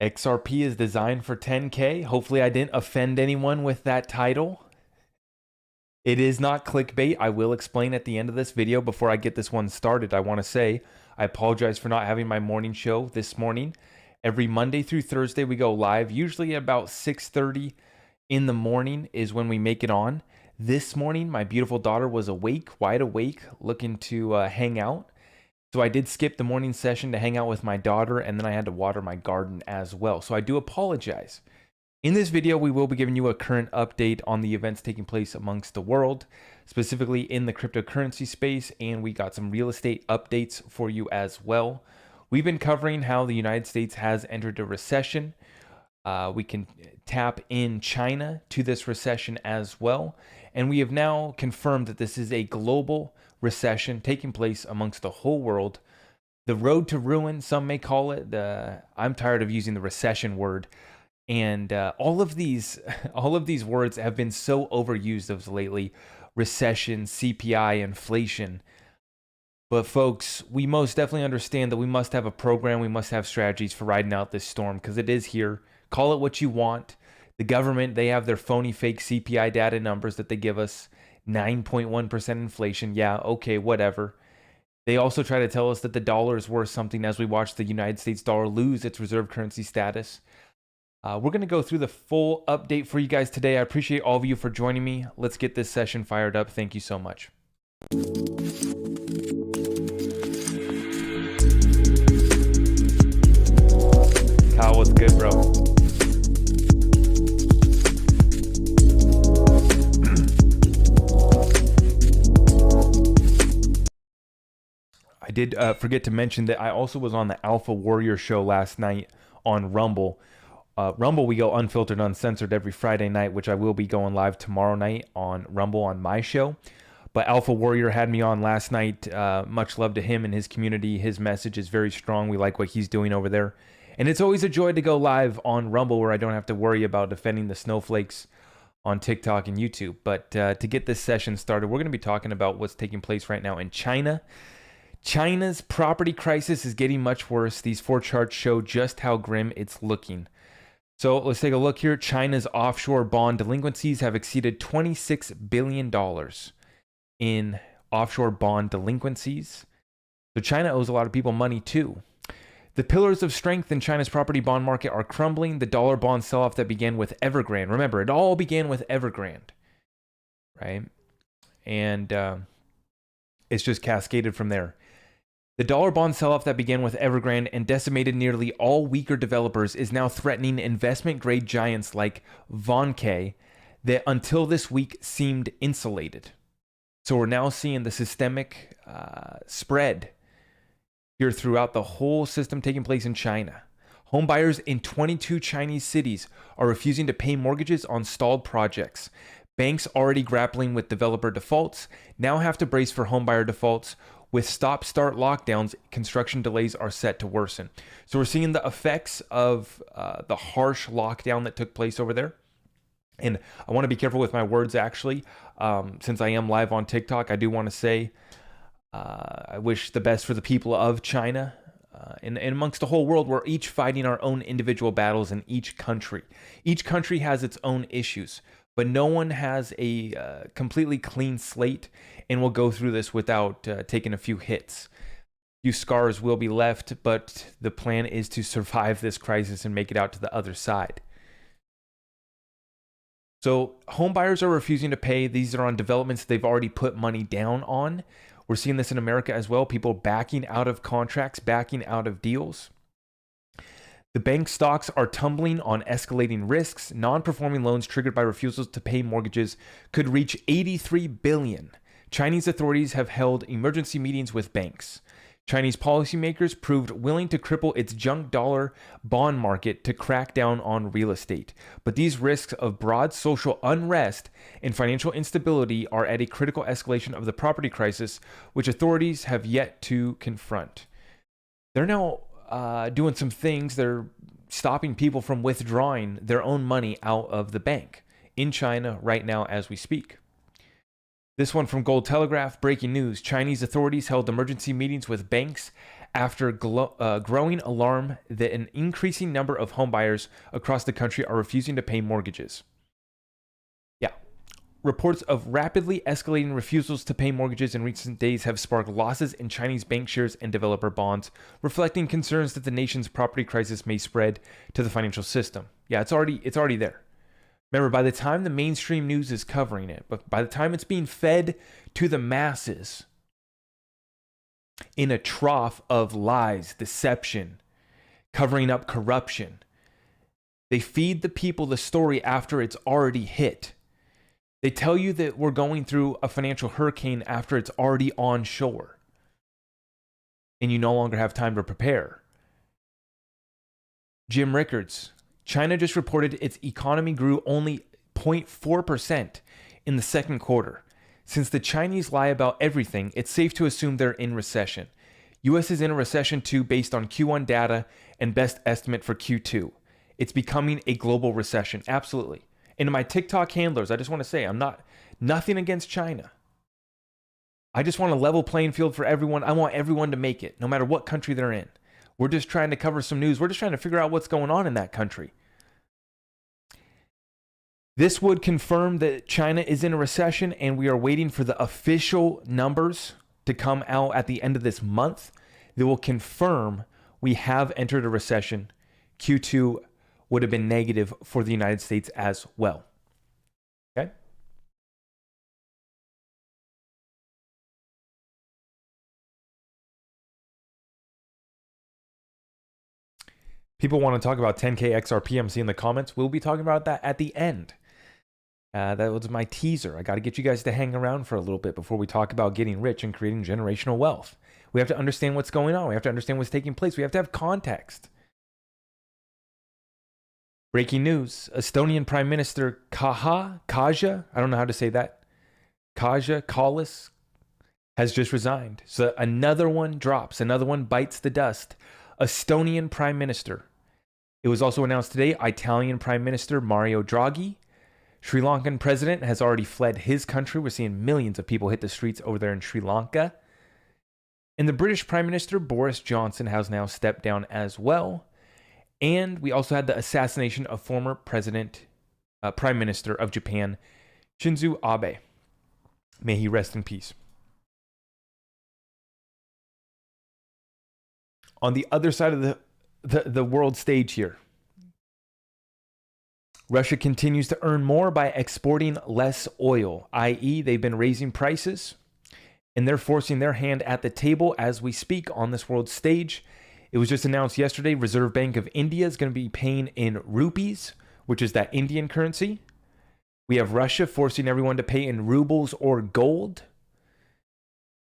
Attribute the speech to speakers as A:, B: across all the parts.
A: XRP is designed for 10K. Hopefully I didn't offend anyone with that title. It is not clickbait. I will explain at the end of this video. Before I get this one started, I want to say I apologize for not having my morning show this morning. Every Monday through Thursday we go live, usually about 6:30 in the morning is when we make it on. This morning my beautiful daughter was awake, wide awake, looking to hang out. So I did skip the morning session to hang out with my daughter, and then I had to water my garden as well. So I do apologize. In this video, we will be giving you a current update on the events taking place amongst the world, specifically in the cryptocurrency space, and we got some real estate updates for you as well. We've been covering how the United States has entered a recession. We can tap in China to this recession as well. And we have now confirmed that this is a global recession taking place amongst the whole world. The road to ruin, some may call it. I'm tired of using the recession word. And all of these words have been so overused of lately. Recession, CPI, inflation. But folks, we most definitely understand that we must have a program. We must have strategies for riding out this storm because it is here. Call it what you want. The government, they have their phony fake CPI data numbers that they give us. 9.1% inflation. Yeah, okay, whatever. They also try to tell us that the dollar is worth something as we watch the United States dollar lose its reserve currency status. We're going to go through the full update for you guys today. I appreciate all of you for joining me. Let's get this session fired up. Thank you so much. Kyle, what's good, bro? I did forget to mention that I also was on the Alpha Warrior show last night on Rumble. Rumble, we go unfiltered, uncensored every Friday night, which I will be going live tomorrow night on Rumble on my show. But Alpha Warrior had me on last night. Much love to him and his community. His message is very strong. We like what he's doing over there. And it's always a joy to go live on Rumble where I don't have to worry about defending the snowflakes on TikTok and YouTube. But to get this session started, we're going to be talking about what's taking place right now in China. China's property crisis is getting much worse. These four charts show just how grim it's looking. So let's take a look here. China's offshore bond delinquencies have exceeded $26 billion in offshore bond delinquencies. So China owes a lot of people money too. The pillars of strength in China's property bond market are crumbling. The dollar bond sell-off that began with Evergrande. Remember, it all began with Evergrande, right? And it's just cascaded from there. The dollar bond sell-off that began with Evergrande and decimated nearly all weaker developers is now threatening investment-grade giants like Vanke that until this week seemed insulated. So we're now seeing the systemic spread here throughout the whole system taking place in China. Home buyers in 22 Chinese cities are refusing to pay mortgages on stalled projects. Banks already grappling with developer defaults now have to brace for homebuyer defaults. With stop-start lockdowns, construction delays are set to worsen. So we're seeing the effects of the harsh lockdown that took place over there. And I want to be careful with my words, actually. Since I am live on TikTok, I do want to say I wish the best for the people of China. And amongst the whole world, we're each fighting our own individual battles in each country. Each country has its own issues, but no one has a completely clean slate, and we'll go through this without taking a few hits. A few scars will be left, but the plan is to survive this crisis and make it out to the other side. So home buyers are refusing to pay. These are on developments they've already put money down on. We're seeing this in America as well. People backing out of contracts, backing out of deals. The bank stocks are tumbling on escalating risks. Non-performing loans triggered by refusals to pay mortgages could reach $83 billion. Chinese authorities have held emergency meetings with banks. Chinese policymakers proved willing to cripple its junk dollar bond market to crack down on real estate. But these risks of broad social unrest and financial instability are at a critical escalation of the property crisis, which authorities have yet to confront. They're now doing some things. They're stopping people from withdrawing their own money out of the bank in China right now as we speak. This one from Gold Telegraph, breaking news. Chinese authorities held emergency meetings with banks after growing alarm that an increasing number of homebuyers across the country are refusing to pay mortgages. Yeah. Reports of rapidly escalating refusals to pay mortgages in recent days have sparked losses in Chinese bank shares and developer bonds, reflecting concerns that the nation's property crisis may spread to the financial system. Yeah, it's already there. Remember, by the time the mainstream news is covering it, but by the time it's being fed to the masses in a trough of lies, deception, covering up corruption, they feed the people the story after it's already hit. They tell you that we're going through a financial hurricane after it's already on shore, and you no longer have time to prepare. Jim Rickards, China just reported its economy grew only 0.4% in the second quarter. Since the Chinese lie about everything, it's safe to assume they're in recession. US is in a recession too based on Q1 data and best estimate for Q2. It's becoming a global recession. Absolutely. And to my TikTok handlers, I just want to say nothing against China. I just want a level playing field for everyone. I want everyone to make it, no matter what country they're in. We're just trying to cover some news. We're just trying to figure out what's going on in that country. This would confirm that China is in a recession, and we are waiting for the official numbers to come out at the end of this month that will confirm we have entered a recession. Q2 would have been negative for the United States as well. Okay? People want to talk about 10K XRP. I'm seeing the comments. We'll be talking about that at the end. That was my teaser. I got to get you guys to hang around for a little bit before we talk about getting rich and creating generational wealth. We have to understand what's going on. We have to understand what's taking place. We have to have context. Breaking news. Estonian Prime Minister Kaja, I don't know how to say that. Kaja Kallas has just resigned. So another one drops. Another one bites the dust. Estonian Prime Minister. It was also announced today, Italian Prime Minister Mario Draghi. Sri Lankan president has already fled his country. We're seeing millions of people hit the streets over there in Sri Lanka. And the British Prime Minister Boris Johnson has now stepped down as well. And we also had the assassination of former Prime Minister of Japan, Shinzo Abe. May he rest in peace. On the other side of the world stage here, Russia continues to earn more by exporting less oil, i.e. they've been raising prices, and they're forcing their hand at the table as we speak on this world stage. It was just announced yesterday, Reserve Bank of India is going to be paying in rupees, which is that Indian currency. We have Russia forcing everyone to pay in rubles or gold.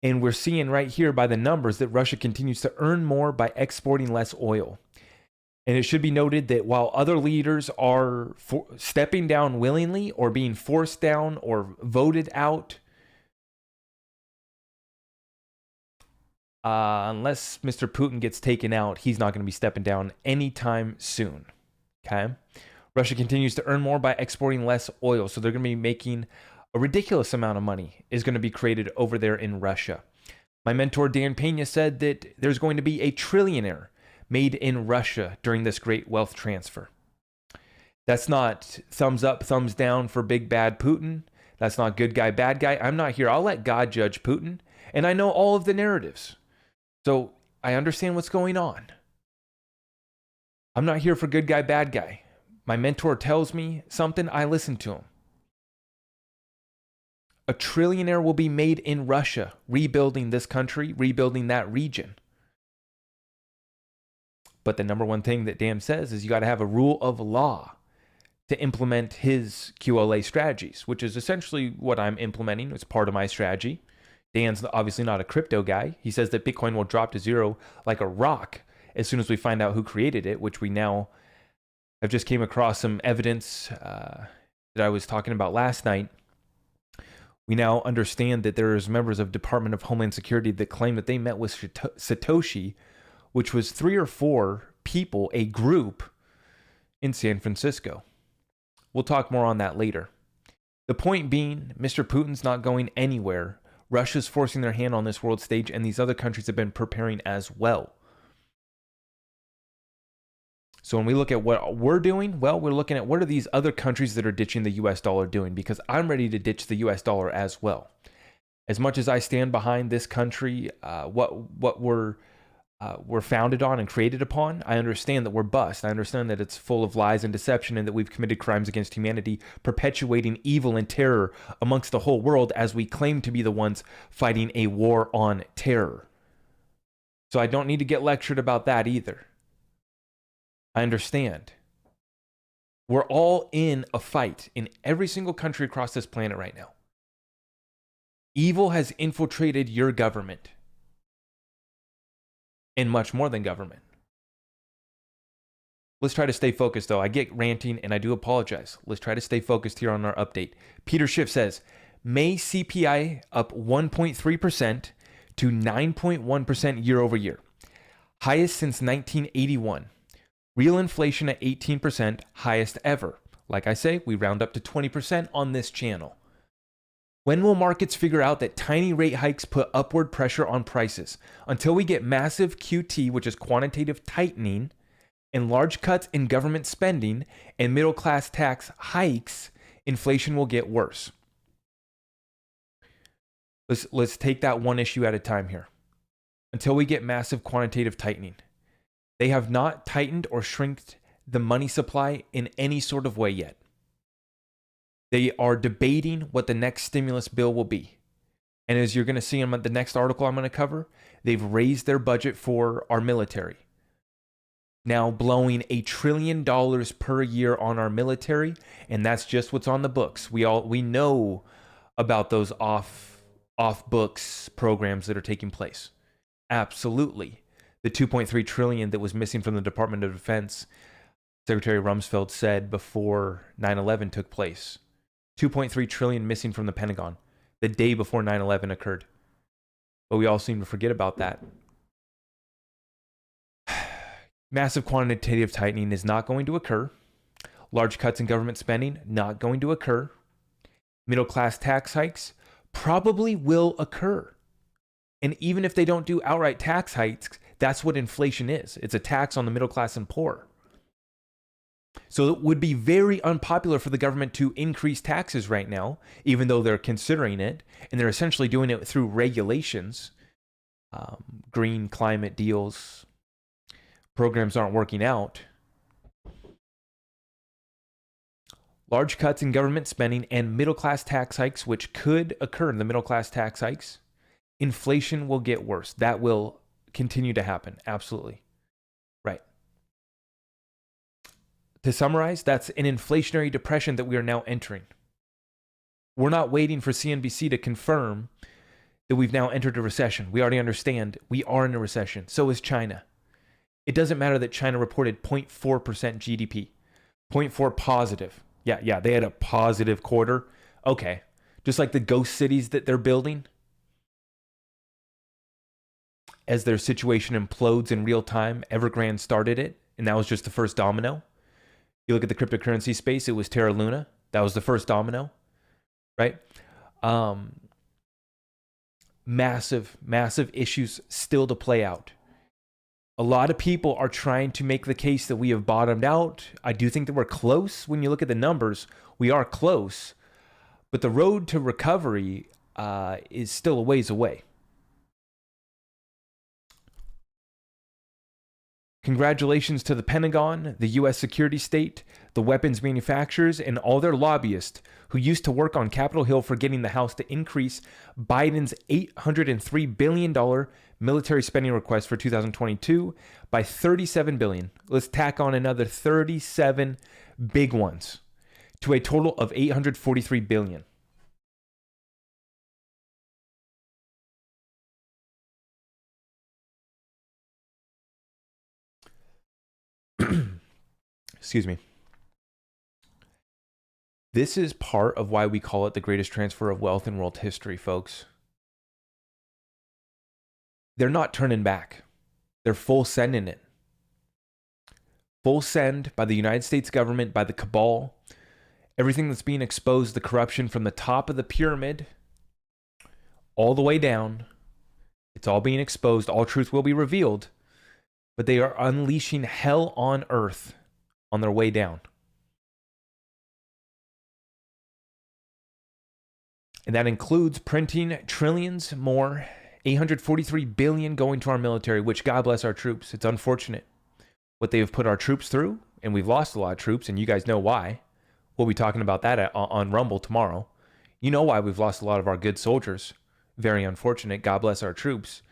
A: And we're seeing right here by the numbers that Russia continues to earn more by exporting less oil. And it should be noted that while other leaders are stepping down willingly or being forced down or voted out, unless Mr. Putin gets taken out, he's not going to be stepping down anytime soon. Okay? Russia continues to earn more by exporting less oil. So they're going to be making a ridiculous amount of money is going to be created over there in Russia. My mentor, Dan Pena, said that there's going to be a trillionaire made in Russia during this great wealth transfer. That's not thumbs up, thumbs down for big bad Putin. That's not good guy, bad guy. I'm not here. I'll let God judge Putin. And I know all of the narratives. So I understand what's going on. I'm not here for good guy, bad guy. My mentor tells me something, I listen to him. A trillionaire will be made in Russia, rebuilding this country, rebuilding that region. But the number one thing that Dan says is you got to have a rule of law to implement his QLA strategies, which is essentially what I'm implementing. It's part of my strategy. Dan's obviously not a crypto guy. He says that Bitcoin will drop to zero like a rock as soon as we find out who created it, which we now have just came across some evidence that I was talking about last night. We now understand that there is members of Department of Homeland Security that claim that they met with Satoshi, which was 3 or 4 people, a group in San Francisco. We'll talk more on that later. The point being, Mr. Putin's not going anywhere. Russia's forcing their hand on this world stage, and these other countries have been preparing as well. So when we look at what we're doing, well, we're looking at what are these other countries that are ditching the US dollar doing, because I'm ready to ditch the US dollar as well. As much as I stand behind this country, what we're founded on and created upon, I understand that we're bust. I understand that it's full of lies and deception and that we've committed crimes against humanity, perpetuating evil and terror amongst the whole world as we claim to be the ones fighting a war on terror. So I don't need to get lectured about that either. I understand. We're all in a fight in every single country across this planet right now. Evil has infiltrated your government. And much more than government. Let's try to stay focused, though. I get ranting, and I do apologize. Let's try to stay focused here on our update. Peter Schiff says, May CPI up 1.3% to 9.1% year over year. Highest since 1981. Real inflation at 18%, highest ever. Like I say, we round up to 20% on this channel. When will markets figure out that tiny rate hikes put upward pressure on prices? Until we get massive QT, which is quantitative tightening, and large cuts in government spending and middle class tax hikes, inflation will get worse. Let's take that one issue at a time here. Until we get massive quantitative tightening. They have not tightened or shrinked the money supply in any sort of way yet. They are debating what the next stimulus bill will be. And as you're going to see in the next article I'm going to cover, they've raised their budget for our military. Now blowing $1 trillion per year on our military, and that's just what's on the books. We know about those off books programs that are taking place. Absolutely. The 2.3 trillion that was missing from the Department of Defense, Secretary Rumsfeld said before 9/11 took place. 2.3 trillion missing from the Pentagon the day before 9/11 occurred. But we all seem to forget about that. Massive quantitative tightening is not going to occur. Large cuts in government spending, not going to occur. Middle class tax hikes probably will occur. And even if they don't do outright tax hikes, that's what inflation is. It's a tax on the middle class and poor. So it would be very unpopular for the government to increase taxes right now, even though they're considering it, and they're essentially doing it through regulations. Green climate deals, programs aren't working out. Large cuts in government spending and middle class tax hikes, which could occur in the middle class tax hikes, inflation will get worse. That will continue to happen. Absolutely. Right. To summarize, that's an inflationary depression that we are now entering. We're not waiting for CNBC to confirm that we've now entered a recession. We already understand we are in a recession. So is China. It doesn't matter that China reported 0.4% GDP, 0.4 positive. Yeah, they had a positive quarter. Okay. Just like the ghost cities that they're building. As their situation implodes in real time, Evergrande started it, and that was just the first domino. You look at the cryptocurrency space, it was Terra Luna. That was the first domino, right? Massive issues still to play out. A lot of people are trying to make the case that we have bottomed out. I do think that we're close. When you look at the numbers, we are close. But the road to recovery is still a ways away. Congratulations to the Pentagon, the U.S. security state, the weapons manufacturers, and all their lobbyists who used to work on Capitol Hill for getting the House to increase Biden's $803 billion military spending request for 2022 by $37 billion. Let's tack on another 37 big ones to a total of $843 billion. Excuse me. This is part of why we call it the greatest transfer of wealth in world history, folks. They're not turning back. They're full sending it. Full send by the United States government, by the cabal. Everything that's being exposed, the corruption from the top of the pyramid all the way down. It's all being exposed. All truth will be revealed. but they are unleashing hell on earth on their way down. And that includes printing trillions more, 843 billion going to our military, which God bless our troops. It's unfortunate what they have put our troops through, and we've lost a lot of troops, and you guys know why. We'll be talking about that on Rumble tomorrow. You know why we've lost a lot of our good soldiers. Very unfortunate. God bless our troops.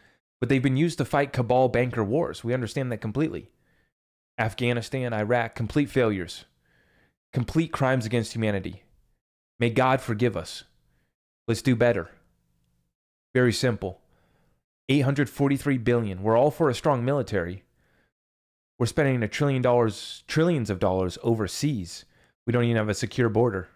A: But they've been used to fight cabal banker wars. We understand that completely. Afghanistan, Iraq, complete failures. Complete crimes against humanity. May God forgive us. Let's do better. Very simple. 843 billion. We're all for a strong military. We're spending trillions of dollars overseas. We don't even have a secure border.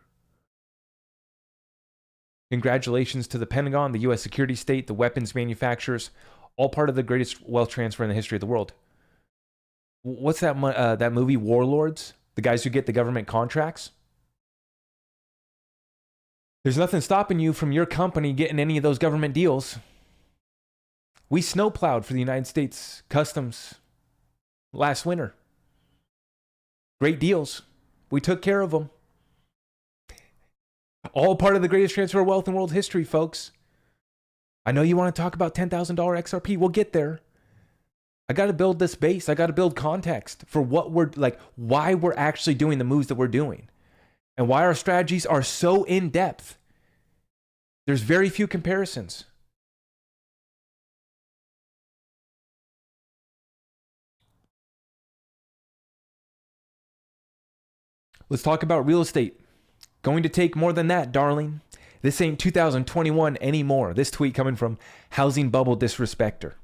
A: Congratulations to the Pentagon, the U.S. security state, the weapons manufacturers, all part of the greatest wealth transfer in the history of the world. What's that movie, Warlords? The guys who get the government contracts? There's nothing stopping you from your company getting any of those government deals. We snowplowed for the United States Customs last winter. Great deals. We took care of them. All part of the greatest transfer of wealth in world history, folks. I know you want to talk about $10,000 XRP. We'll get there. I got to build this base. I got to build context for what we're like, why we're actually doing the moves that we're doing, and why our strategies are so in depth. There's very few comparisons. Let's talk about real estate. Going to take more than that, darling. This ain't 2021 anymore. This tweet coming from Housing Bubble Disrespecter.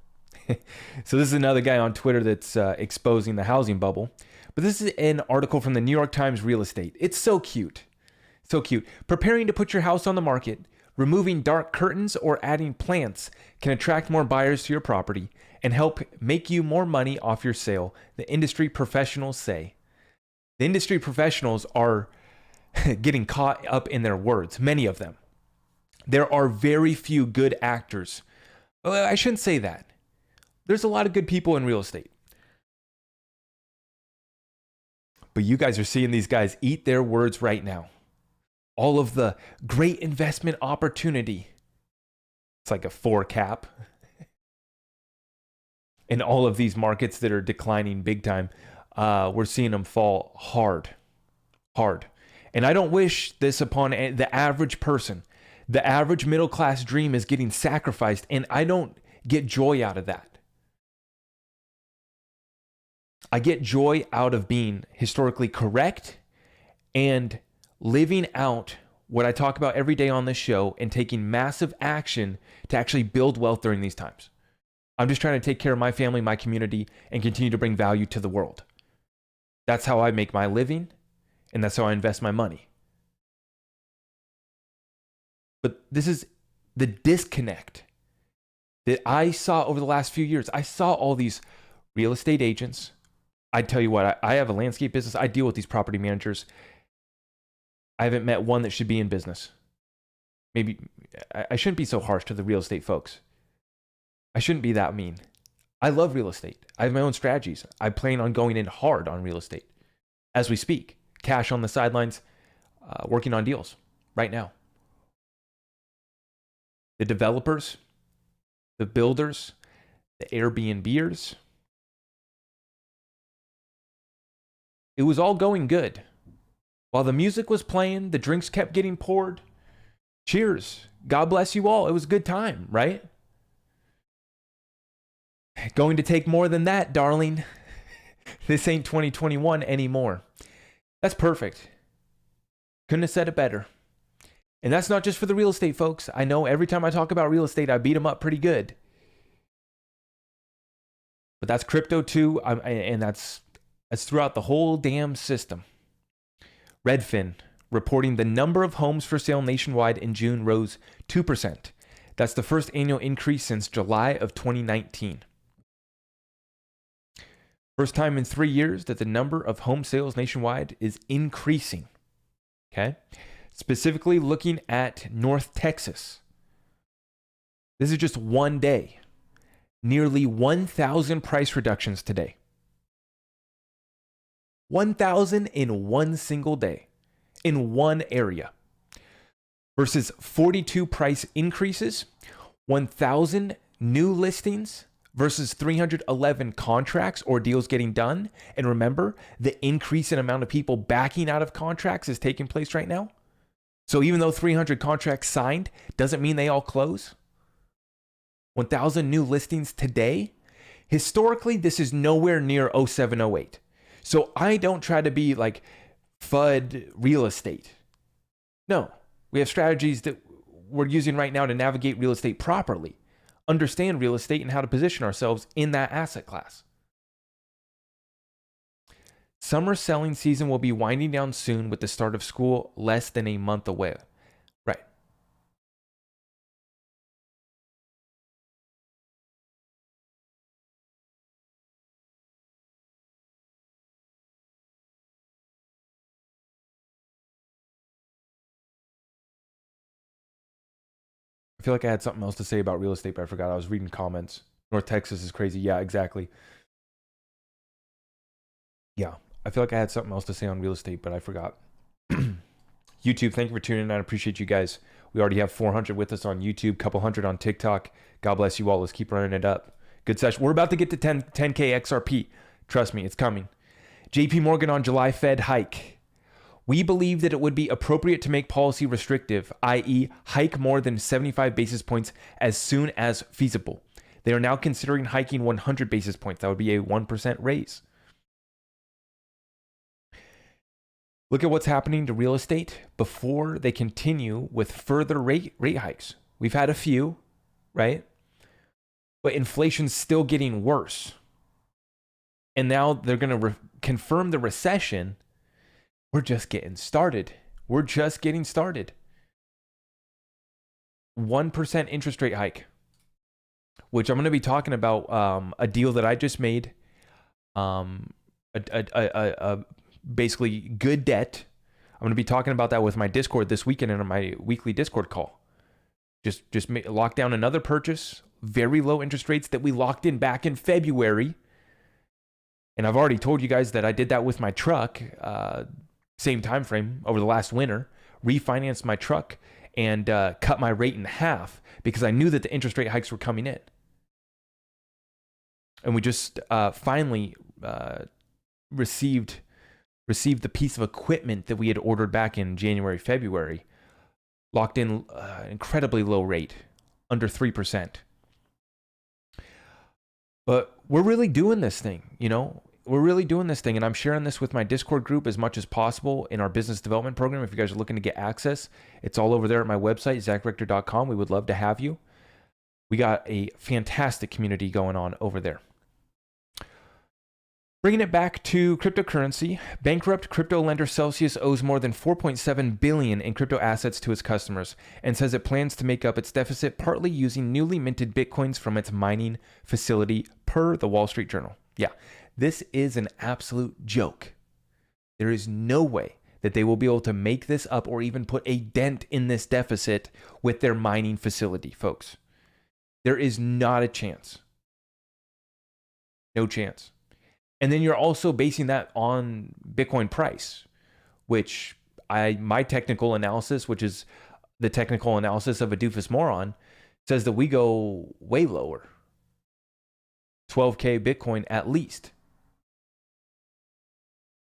A: So this is another guy on Twitter that's exposing the housing bubble. But this is an article from the New York Times Real Estate. It's so cute. So cute. Preparing to put your house on the market, removing dark curtains or adding plants can attract more buyers to your property and help make you more money off your sale, the industry professionals say. The industry professionals are getting caught up in their words, many of them. There are very few good actors. Well, I shouldn't say that. There's a lot of good people in real estate. But you guys are seeing these guys eat their words right now. All of the great investment opportunity. It's like a 4 cap. In all of these markets that are declining big time, we're seeing them fall hard. And I don't wish this upon the average person. The average middle class dream is getting sacrificed, and I don't get joy out of that. I get joy out of being historically correct and living out what I talk about every day on this show and taking massive action to actually build wealth during these times. I'm just trying to take care of my family, my community, and continue to bring value to the world. That's how I make my living, and that's how I invest my money. But this is the disconnect that I saw over the last few years. I saw all these real estate agents. I tell you what, I have a landscape business. I deal with these property managers. I haven't met one that should be in business. Maybe I shouldn't be so harsh to the real estate folks. I shouldn't be that mean. I love real estate. I have my own strategies. I plan on going in hard on real estate as we speak. Cash on the sidelines, working on deals right now. The developers, the builders, the Airbnbers. It was all going good. While the music was playing, the drinks kept getting poured. Cheers. God bless you all. It was a good time, right? Going to take more than that, darling. This ain't 2021 anymore. That's perfect. Couldn't have said it better. And that's not just for the real estate folks. I know every time I talk about real estate, I beat them up pretty good. But that's crypto too, and that's throughout the whole damn system. Redfin reporting the number of homes for sale nationwide in June rose 2%. That's the first annual increase since July of 2019. First time in 3 years that the number of home sales nationwide is increasing. Okay? Specifically looking at North Texas. This is just one day. Nearly 1,000 price reductions today. 1,000 in one single day in one area versus 42 price increases, 1,000 new listings versus 311 contracts or deals getting done. And remember, the increase in amount of people backing out of contracts is taking place right now. So even though 300 contracts signed, doesn't mean they all close. 1,000 new listings today. Historically, this is nowhere near 07, 08. So I don't try to be like FUD real estate. No, we have strategies that we're using right now to navigate real estate properly, understand real estate and how to position ourselves in that asset class. Summer selling season will be winding down soon with the start of school less than a month away. Right. I feel like I had something else to say about real estate, but I forgot. I was reading comments. North Texas is crazy. Yeah, exactly. Yeah, I feel like I had something else to say on real estate, but I forgot. YouTube, thank you for tuning in. I appreciate you guys. We already have 400 with us on YouTube, couple hundred on TikTok. God bless you all. Let's keep running it up. Good session. We're about to get to 10K XRP. Trust me, it's coming. JP Morgan on July Fed hike. We believe that it would be appropriate to make policy restrictive, i.e. hike more than 75 basis points as soon as feasible. They are now considering hiking 100 basis points. That would be a 1% raise. Look at what's happening to real estate before they continue with further rate hikes. We've had a few, right? But inflation's still getting worse. And now they're going to confirm the recession. We're just getting started. We're just getting started. 1% interest rate hike, which I'm going to be talking about a deal that I just made. Basically good debt. I'm going to be talking about that with my Discord this weekend in my weekly Discord call. Just lock down another purchase, very low interest rates that we locked in back in February. And I've already told you guys that I did that with my truck, same time frame over the last winter, refinanced my truck and cut my rate in half because I knew that the interest rate hikes were coming in. And we just finally received the piece of equipment that we had ordered back in January, February, locked in incredibly low rate, under 3%. But we're really doing this thing, you know? We're really doing this thing, and I'm sharing this with my Discord group as much as possible in our business development program. If you guys are looking to get access, it's all over there at my website, zachrichter.com. We would love to have you. We got a fantastic community going on over there. Bringing it back to cryptocurrency, bankrupt crypto lender Celsius owes more than $4.7 billion in crypto assets to its customers and says it plans to make up its deficit partly using newly minted bitcoins from its mining facility, per the Wall Street Journal. Yeah, this is an absolute joke. There is no way that they will be able to make this up or even put a dent in this deficit with their mining facility, folks. There is not a chance. No chance. And then you're also basing that on Bitcoin price, which my technical analysis, which is the technical analysis of a doofus moron, says that we go way lower. 12K Bitcoin at least.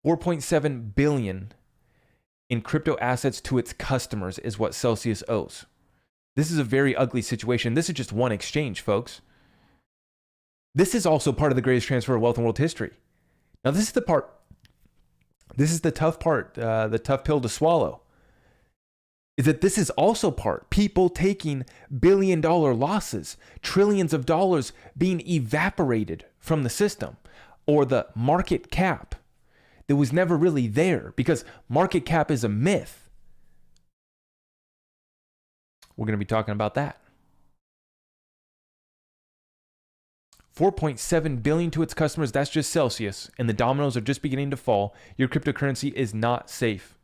A: 4.7 billion in crypto assets to its customers is what Celsius owes. This is a very ugly situation. This is just one exchange, folks. This is also part of the greatest transfer of wealth in world history. Now, this is the tough part, the tough pill to swallow, is that this is also part, people taking billion-dollar losses, trillions of dollars being evaporated from the system, or the market cap that was never really there, because market cap is a myth. We're going to be talking about that. 4.7 billion to its customers. That's just Celsius, and the dominoes are just beginning to fall. Your cryptocurrency is not safe.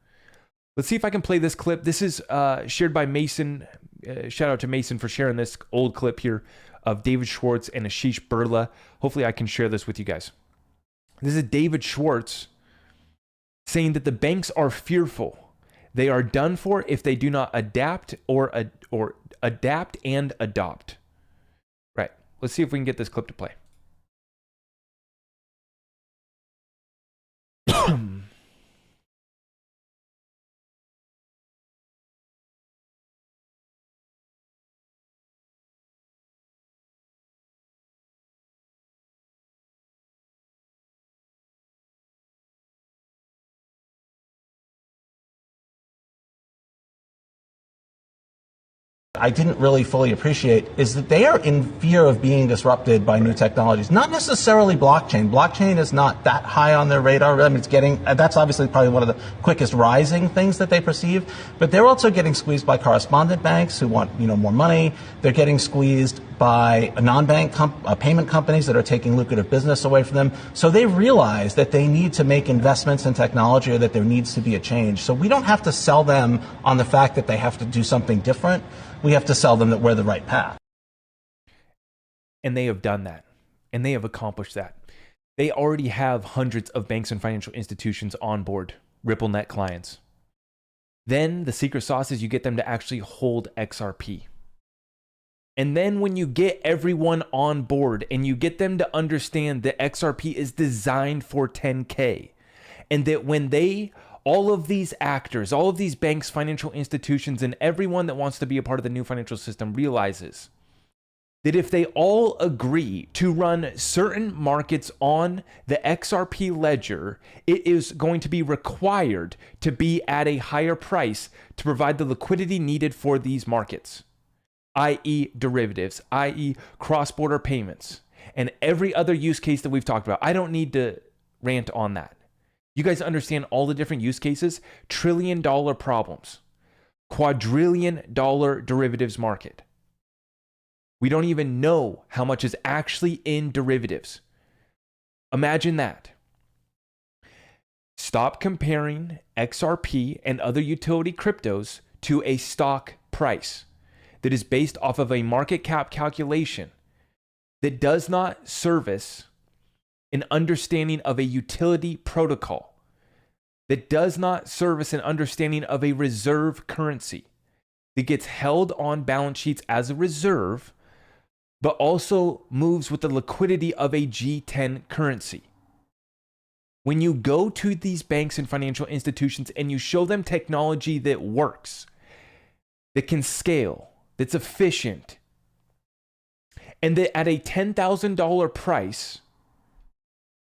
A: Let's see if I can play this clip. This is shared by Mason. Shout out to Mason for sharing this old clip here of David Schwartz and Ashish Birla. Hopefully I can share this with you guys. This is David Schwartz saying that the banks are fearful. They are done for if they do not adapt or adapt and adopt. Right. Let's see if we can get this clip to play.
B: I didn't really fully appreciate is that they are in fear of being disrupted by new technologies. Not necessarily blockchain. Blockchain is not that high on their radar. I mean, it's getting, that's obviously probably one of the quickest rising things that they perceive, but they're also getting squeezed by correspondent banks who want, more money. They're getting squeezed by non-bank payment companies that are taking lucrative business away from them. So they realize that they need to make investments in technology, or that there needs to be a change. So we don't have to sell them on the fact that they have to do something different. We have to sell them that we're the right path.
A: And they have done that. And they have accomplished that. They already have hundreds of banks and financial institutions on board, RippleNet clients. Then the secret sauce is you get them to actually hold XRP. And then when you get everyone on board and you get them to understand that XRP is designed for 10K, and that when all of these actors, all of these banks, financial institutions, and everyone that wants to be a part of the new financial system realizes that if they all agree to run certain markets on the XRP ledger, it is going to be required to be at a higher price to provide the liquidity needed for these markets, i.e. derivatives, i.e. cross-border payments, and every other use case that we've talked about. I don't need to rant on that. You guys understand all the different use cases, $1 trillion problems, quadrillion dollar derivatives market. We don't even know how much is actually in derivatives. Imagine that. Stop comparing XRP and other utility cryptos to a stock price that is based off of a market cap calculation that does not service an understanding of a utility protocol, that does not service an understanding of a reserve currency that gets held on balance sheets as a reserve, but also moves with the liquidity of a G10 currency. When you go to these banks and financial institutions and you show them technology that works, that can scale, that's efficient, and that at a $10,000 price,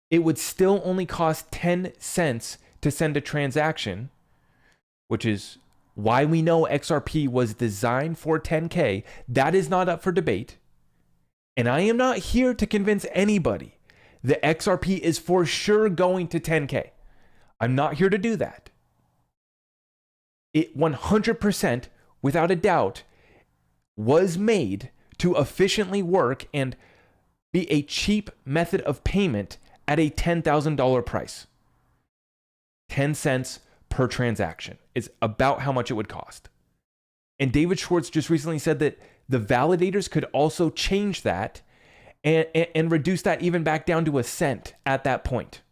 A: it would still only cost 10 cents to send a transaction, which is why we know XRP was designed for 10K. That is not up for debate. And I am not here to convince anybody that XRP is for sure going to 10K. I'm not here to do that. It 100%, without a doubt, was made to efficiently work and be a cheap method of payment at a $10,000 price. 10 cents per transaction is about how much it would cost. And David Schwartz just recently said that the validators could also change that and reduce that even back down to a cent at that point.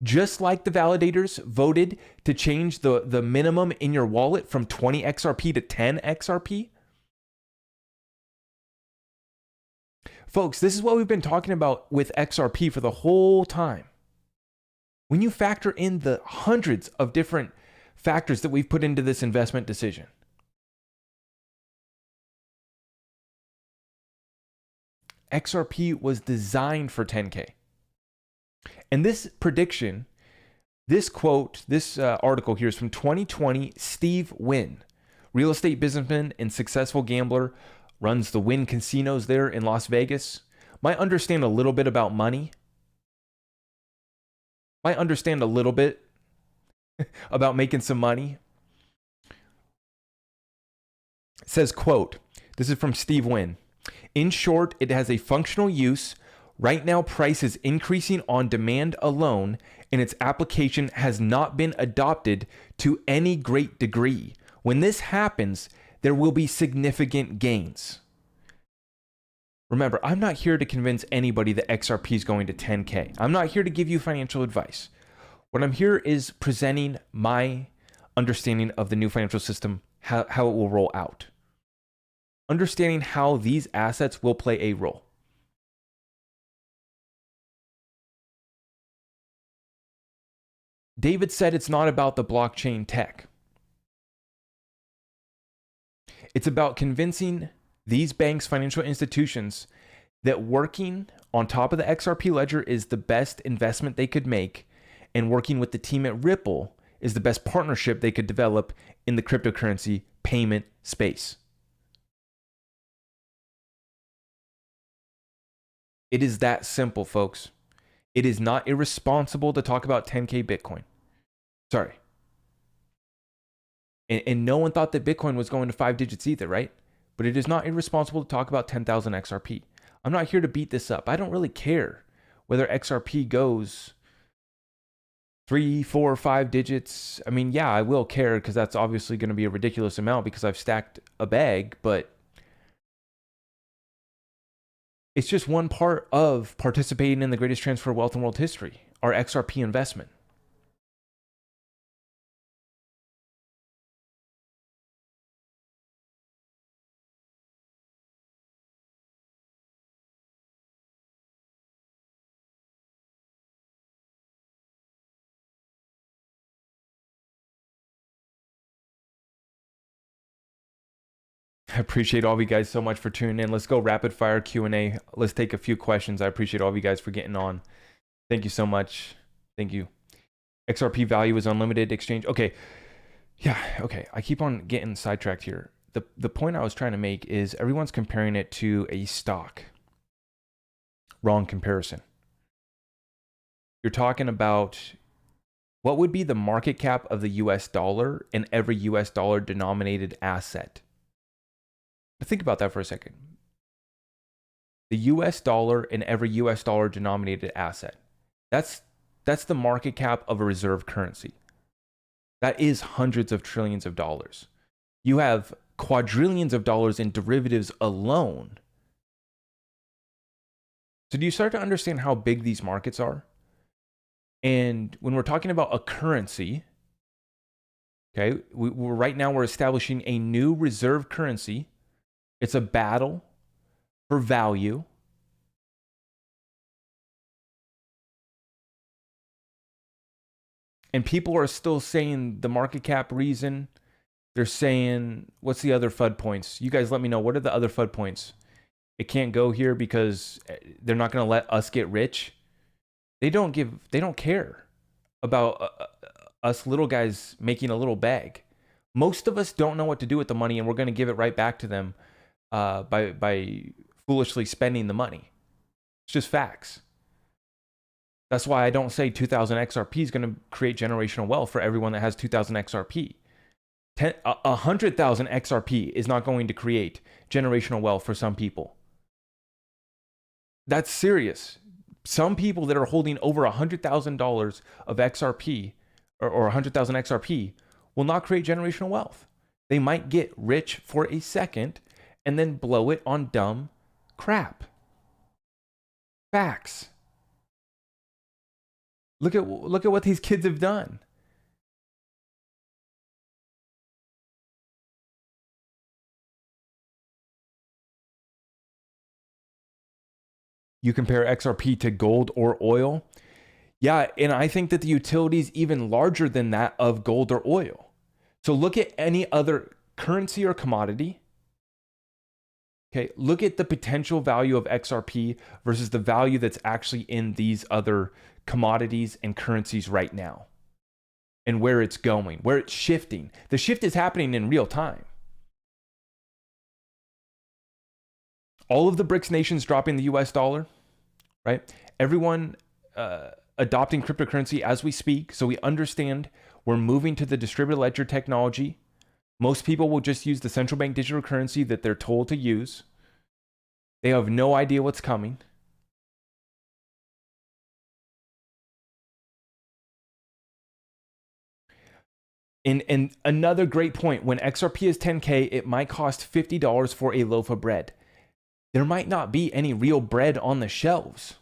A: Just like the validators voted to change the minimum in your wallet from 20 XRP to 10 XRP. Folks, this is what we've been talking about with XRP for the whole time. When you factor in the hundreds of different factors that we've put into this investment decision, XRP was designed for 10K. And this prediction, this quote, this article here is from 2020, Steve Wynn, real estate businessman and successful gambler, runs the Wynn casinos there in Las Vegas. Might understand a little bit about money. Might understand a little bit about making some money. It says, quote, this is from Steve Wynn. In short, it has a functional use. Right now, price is increasing on demand alone, and its application has not been adopted to any great degree. When this happens, there will be significant gains. Remember, I'm not here to convince anybody that XRP is going to 10K. I'm not here to give you financial advice. What I'm here is presenting my understanding of the new financial system, how it will roll out. Understanding how these assets will play a role. David said it's not about the blockchain tech. It's about convincing these banks, financial institutions, that working on top of the XRP ledger is the best investment they could make, and working with the team at Ripple is the best partnership they could develop in the cryptocurrency payment space. It is that simple, folks. It is not irresponsible to talk about 10K Bitcoin. Sorry. And no one thought that Bitcoin was going to 5 digits either, right? But it is not irresponsible to talk about 10,000 XRP. I'm not here to beat this up. I don't really care whether XRP goes 3, 4, 5 digits. I mean, yeah, I will care because that's obviously going to be a ridiculous amount because I've stacked a bag, but it's just one part of participating in the greatest transfer of wealth in world history, our XRP investment. I appreciate all of you guys so much for tuning in. Let's go rapid fire Q&A. Let's take a few questions. I appreciate all of you guys for getting on. Thank you so much. Thank you. XRP value is unlimited exchange. Okay. Yeah. Okay. I keep on getting sidetracked here. The point I was trying to make is everyone's comparing it to a stock. Wrong comparison. You're talking about what would be the market cap of the US dollar in every US dollar denominated asset. Think about that for a second. The US dollar in every US dollar denominated asset. That's the market cap of a reserve currency. That is hundreds of trillions of dollars. You have quadrillions of dollars in derivatives alone. So do you start to understand how big these markets are? And when we're talking about a currency, okay, right now we're establishing a new reserve currency. It's a battle for value. And people are still saying the market cap reason. They're saying, what's the other FUD points? You guys let me know. What are the other FUD points? It can't go here because they're not going to let us get rich. They don't care about us little guys making a little bag. Most of us don't know what to do with the money, and we're going to give it right back to them by foolishly spending the money. It's just facts. That's why I don't say 2,000 XRP is going to create generational wealth for everyone that has 2,000 XRP. 100,000 XRP is not going to create generational wealth for some people. That's serious. Some people that are holding over $100,000 of XRP or 100,000 XRP will not create generational wealth. They might get rich for a second and then blow it on dumb crap. Facts. Look at what these kids have done. You compare XRP to gold or oil. Yeah, and I think that the utility is even larger than that of gold or oil. So look at any other currency or commodity. Okay, look at the potential value of XRP versus the value that's actually in these other commodities and currencies right now, and where it's going, where it's shifting. The shift is happening in real time. All of the BRICS nations dropping the US dollar, right? Everyone adopting cryptocurrency as we speak. So we understand we're moving to the distributed ledger technology. Most people will just use the central bank digital currency that they're told to use. They have no idea what's coming. And another great point, when XRP is 10K, it might cost $50 for a loaf of bread. There might not be any real bread on the shelves.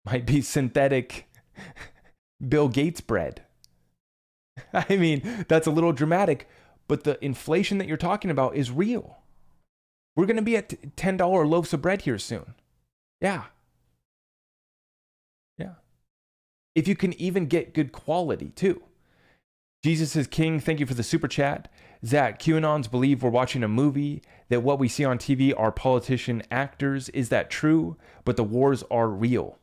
A: Might be synthetic Bill Gates bread. I mean, that's a little dramatic, but the inflation that you're talking about is real. We're going to be at $10 loaves of bread here soon. Yeah. Yeah. If you can even get good quality too. Jesus is King. Thank you for the super chat. Zach, QAnons believe we're watching a movie, that what we see on TV are politician actors. Is that true? But the wars are real.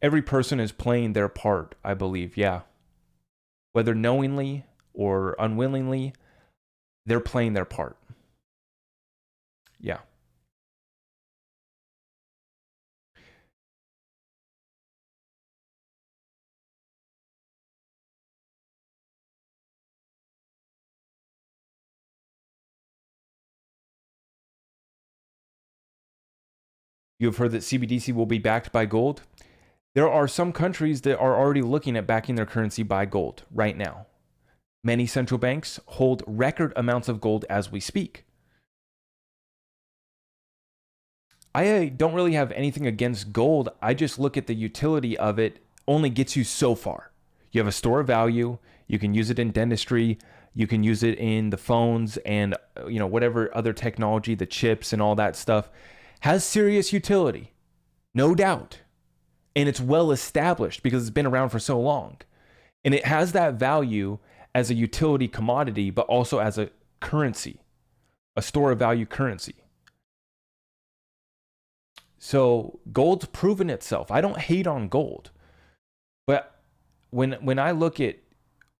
A: Every person is playing their part, I believe. Yeah. Whether knowingly or unwillingly, they're playing their part. Yeah. You have heard that CBDC will be backed by gold. There are some countries that are already looking at backing their currency by gold right now. Many central banks hold record amounts of gold as we speak. I don't really have anything against gold. I just look at the utility of it only gets you so far. You have a store of value. You can use it in dentistry. You can use it in the phones and whatever other technology, the chips and all that stuff has serious utility, no doubt. And it's well established because it's been around for so long. And it has that value as a utility commodity, but also as a currency, a store of value currency. So gold's proven itself. I don't hate on gold. But when I look at,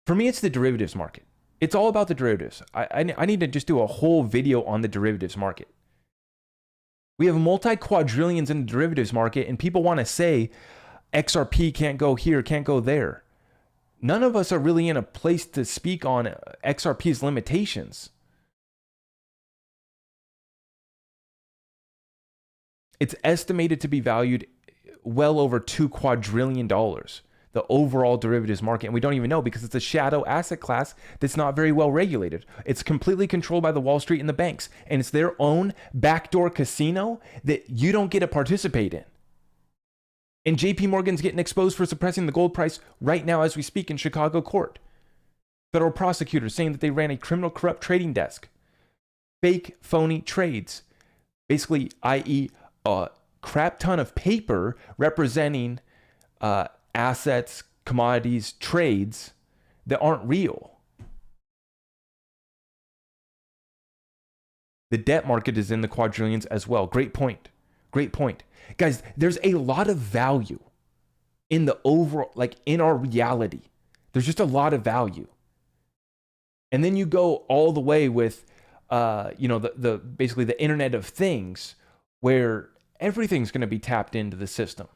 A: for me, it's the derivatives market. It's all about the derivatives. I need to just do a whole video on the derivatives market. We have multi-quadrillions in the derivatives market, and people want to say XRP can't go here, can't go there. None of us are really in a place to speak on XRP's limitations. It's estimated to be valued well over $2 quadrillion, the overall derivatives market. And we don't even know because it's a shadow asset class that's not very well regulated. It's completely controlled by the Wall Street and the banks. And it's their own backdoor casino that you don't get to participate in. And JP Morgan's getting exposed for suppressing the gold price right now as we speak in Chicago court. Federal prosecutors saying that they ran a criminal corrupt trading desk. Fake, phony trades. Basically, i.e., a crap ton of paper representing assets, commodities, trades that aren't real. The debt market is in the quadrillions as well. Great point. Great point. Guys, there's a lot of value in the overall, like in our reality. There's just a lot of value. And then you go all the way with, the basically the Internet of Things, where everything's going to be tapped into the system,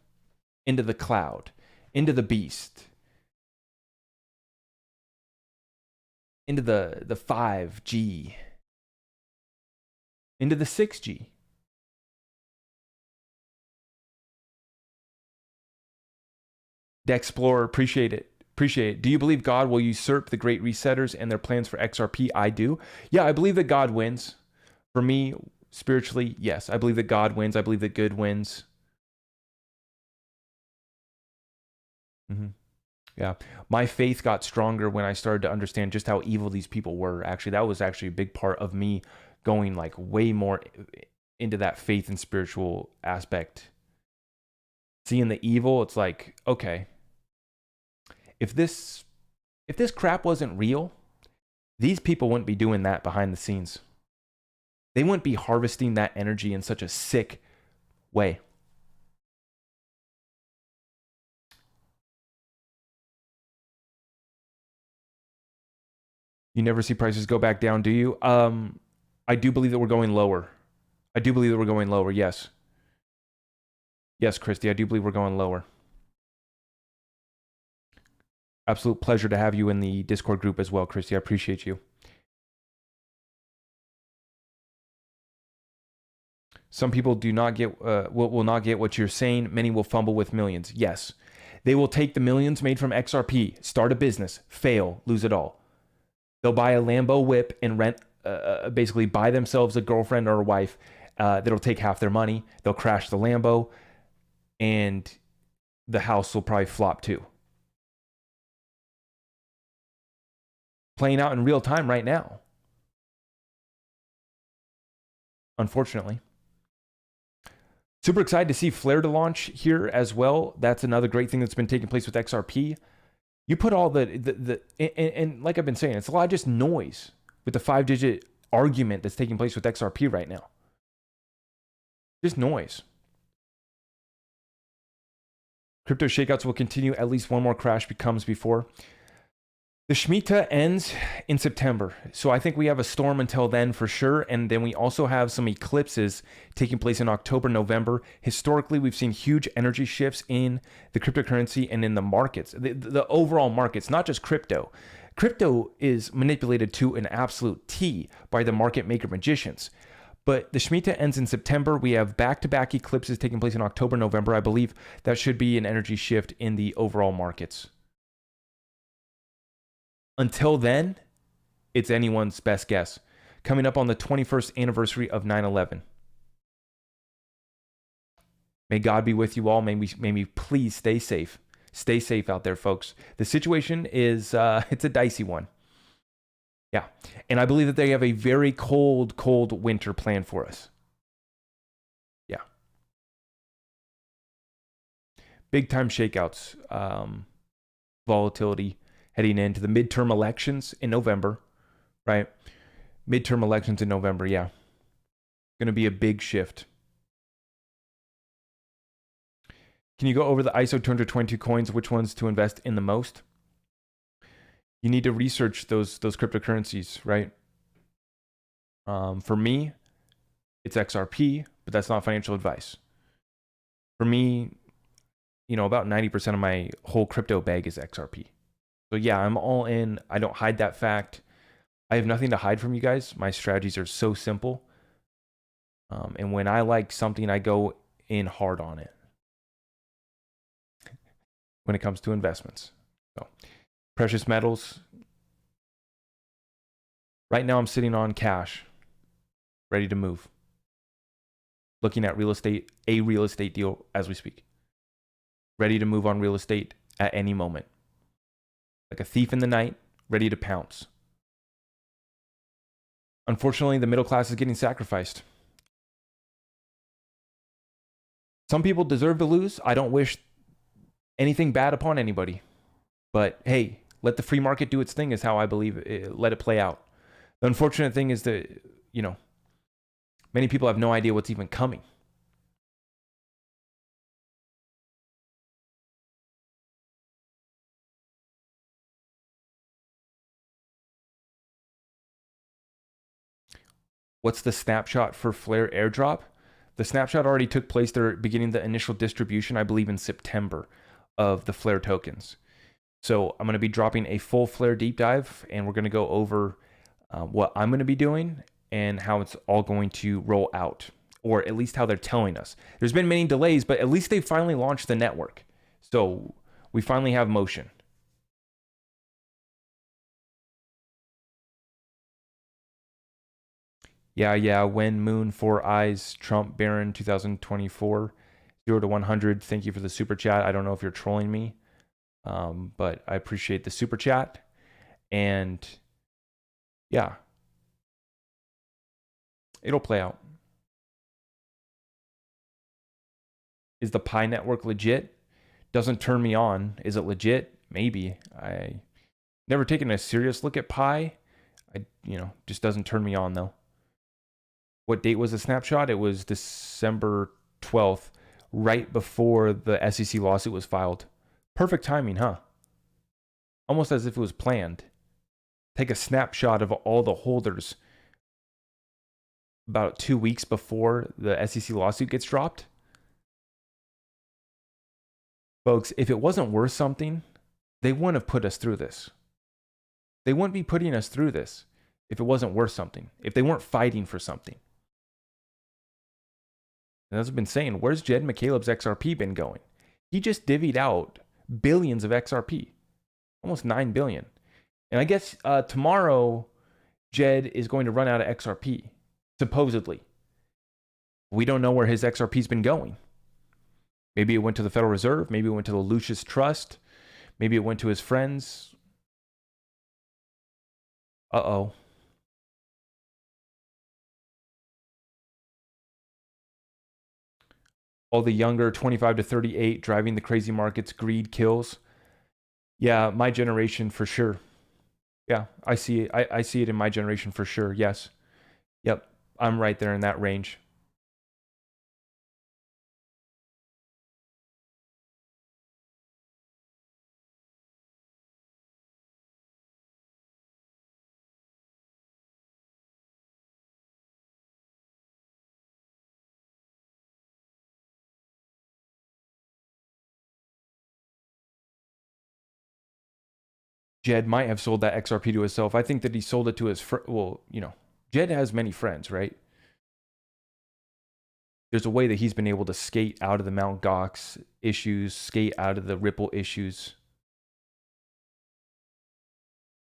A: into the cloud, into the beast, into the 5G, into the 6G. Dexplorer, appreciate it. Appreciate it. Do you believe God will usurp the great resetters and their plans for XRP? I do. Yeah, I believe that God wins. For me, spiritually, yes. I believe that God wins. I believe that good wins. Yeah. My faith got stronger when I started to understand just how evil these people were. Actually, that was actually a big part of me going like way more into that faith and spiritual aspect. Seeing the evil, it's like, okay, if this crap wasn't real, these people wouldn't be doing that behind the scenes. They wouldn't be harvesting that energy in such a sick way. You never see prices go back down, do you? I do believe that we're going lower. I do believe that we're going lower, yes. Yes, Christy, I do believe we're going lower. Absolute pleasure to have you in the Discord group as well, Christy. I appreciate you. Some people do not get will not get what you're saying. Many will fumble with millions. Yes. They will take the millions made from XRP, start a business, fail, lose it all. They'll buy a Lambo whip and rent, basically buy themselves a girlfriend or a wife that'll take half their money. They'll crash the Lambo and the house will probably flop too. Playing out in real time right now, unfortunately. Super excited to see Flare to launch here as well. That's another great thing that's been taking place with XRP. You put all and like I've been saying, it's a lot of just noise with the 5-digit argument that's taking place with XRP right now. Just noise. Crypto shakeouts will continue. At least one more crash comes before. The Shmita ends in September. So I think we have a storm until then for sure. And then we also have some eclipses taking place in October, November. Historically, we've seen huge energy shifts in the cryptocurrency and in the markets, the overall markets, not just crypto. Crypto is manipulated to an absolute T by the market maker magicians. But the Shmita ends in September. We have back-to-back eclipses taking place in October, November. I believe that should be an energy shift in the overall markets. Until then, it's anyone's best guess. Coming up on the 21st anniversary of 9/11. May God be with you all. May we please stay safe. Stay safe out there, folks. The situation is, it's a dicey one. Yeah. And I believe that they have a very cold, cold winter planned for us. Yeah. Big time shakeouts. Volatility heading into the midterm elections in November, right? Midterm elections in November, yeah. Going to be a big shift. Can you go over the ISO 222 coins, which ones to invest in the most? You need to research those cryptocurrencies, right? For me, it's XRP, but that's not financial advice. For me, about 90% of my whole crypto bag is XRP. So yeah, I'm all in. I don't hide that fact. I have nothing to hide from you guys. My strategies are so simple. And when I like something, I go in hard on it when it comes to investments. So precious metals. Right now I'm sitting on cash, ready to move. Looking at a real estate deal as we speak. Ready to move on real estate at any moment. Like a thief in the night, ready to pounce. Unfortunately, the middle class is getting sacrificed. Some people deserve to lose. I don't wish anything bad upon anybody. But hey, let the free market do its thing is how I believe it. Let it play out. The unfortunate thing is that, many people have no idea what's even coming. What's the snapshot for Flare airdrop? The snapshot already took place. They're beginning the initial distribution, I believe, in September of the Flare tokens. So I'm going to be dropping a full Flare deep dive, and we're going to go over what I'm going to be doing and how it's all going to roll out, or at least how they're telling us. There's been many delays, but at least they finally launched the network. So we finally have motion. Yeah. When Moon, 4 Eyes, Trump, Baron, 2024, 0 to 100. Thank you for the super chat. I don't know if you're trolling me, but I appreciate the super chat. And yeah, it'll play out. Is the Pi network legit? Doesn't turn me on. Is it legit? Maybe. I never taken a serious look at Pi. Just doesn't turn me on though. What date was the snapshot? It was December 12th, right before the SEC lawsuit was filed. Perfect timing, huh? Almost as if it was planned. Take a snapshot of all the holders about 2 weeks before the SEC lawsuit gets dropped. Folks, if it wasn't worth something, they wouldn't have put us through this. They wouldn't be putting us through this if it wasn't worth something, if they weren't fighting for something. And as I've been saying, where's Jed McCaleb's XRP been going? He just divvied out billions of XRP, almost 9 billion. And I guess tomorrow, Jed is going to run out of XRP, supposedly. We don't know where his XRP's been going. Maybe it went to the Federal Reserve. Maybe it went to the Lucius Trust. Maybe it went to his friends. Uh-oh. All the younger 25 to 38 driving the crazy markets, greed kills. Yeah, my generation for sure. Yeah, I see it. I see it in my generation for sure. Yes. Yep. I'm right there in that range. Jed might have sold that XRP to himself. I think that he sold it to his well, you know, Jed has many friends, right? There's a way that he's been able to skate out of the Mt. Gox issues, skate out of the Ripple issues.